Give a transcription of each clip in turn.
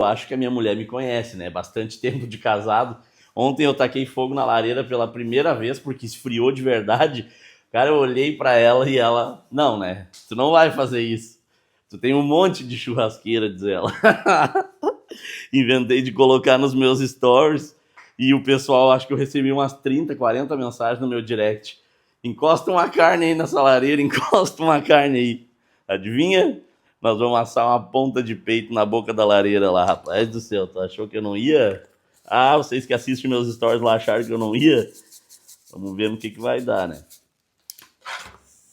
Eu acho que a minha mulher me conhece, né? Bastante tempo de casado. Ontem eu taquei fogo na lareira pela primeira vez porque esfriou de verdade. Cara, eu olhei pra ela e ela... Não, né? Tu não vai fazer isso. Tu tem um monte de churrasqueira, diz ela. Inventei de colocar nos meus stories e o pessoal, acho que eu recebi umas 30, 40 mensagens no meu direct. Encosta uma carne aí nessa lareira, encosta uma carne aí. Adivinha? Nós vamos assar uma ponta de peito na boca da lareira lá, rapaz do céu. Tu achou que eu não ia? Ah, vocês que assistem meus stories lá acharam que eu não ia? Vamos ver no que vai dar, né?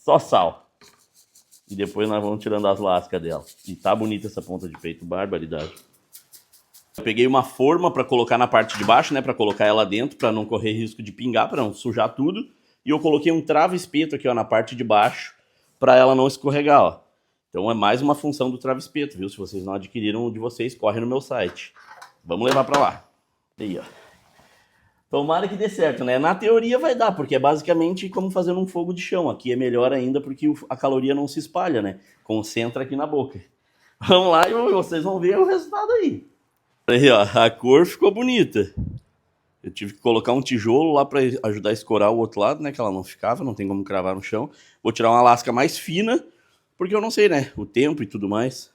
Só sal. E depois nós vamos tirando as lascas dela. E tá bonita essa ponta de peito, barbaridade. Eu peguei uma forma para colocar na parte de baixo, né? Para colocar ela dentro, para não correr risco de pingar, para não sujar tudo. E eu coloquei um trava-espeto aqui, ó, na parte de baixo, para ela não escorregar, ó. Então é mais uma função do trava-espeto, viu? Se vocês não adquiriram o de vocês, corre no meu site. Vamos levar para lá. Aí, ó. Tomara que dê certo, né? Na teoria vai dar, porque é basicamente como fazer um fogo de chão. Aqui é melhor ainda porque a caloria não se espalha, né? Concentra aqui na boca. Vamos lá e vocês vão ver o resultado aí. Aí, ó, a cor ficou bonita. Eu tive que colocar um tijolo lá para ajudar a escorar o outro lado, né? Que ela não ficava, não tem como cravar no chão. Vou tirar uma lasca mais fina, porque eu não sei, né? O tempo e tudo mais.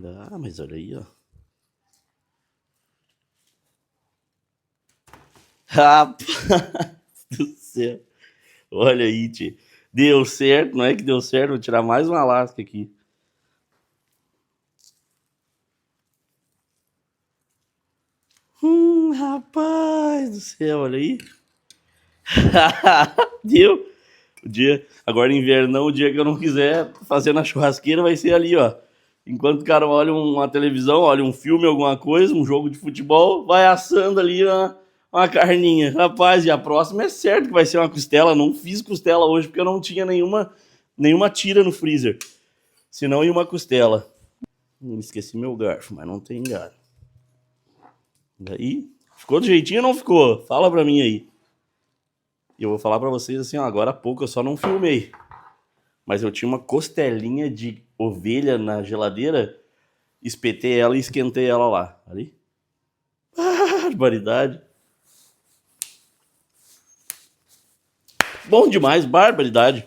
Ah, mas olha aí, ó. Rapaz do céu. Olha aí, tio. Deu certo, não é que deu certo? Vou tirar mais uma lasca aqui. Rapaz do céu, olha aí. Deu. O dia, agora invernão, o dia que eu não quiser fazer na churrasqueira vai ser ali, ó. Enquanto o cara olha uma televisão, olha um filme, alguma coisa, um jogo de futebol, vai assando ali uma carninha. Rapaz, e a próxima é certo que vai ser uma costela. Não fiz costela hoje porque eu não tinha nenhuma tira no freezer. Senão ia uma costela. Esqueci meu garfo, mas não tem galho. Daí, ficou do jeitinho ou não ficou? Fala pra mim aí. E eu vou falar pra vocês assim, ó, agora há pouco eu só não filmei. Mas eu tinha uma costelinha de ovelha na geladeira, espetei ela e esquentei ela lá. Ali. Barbaridade. Bom demais, barbaridade.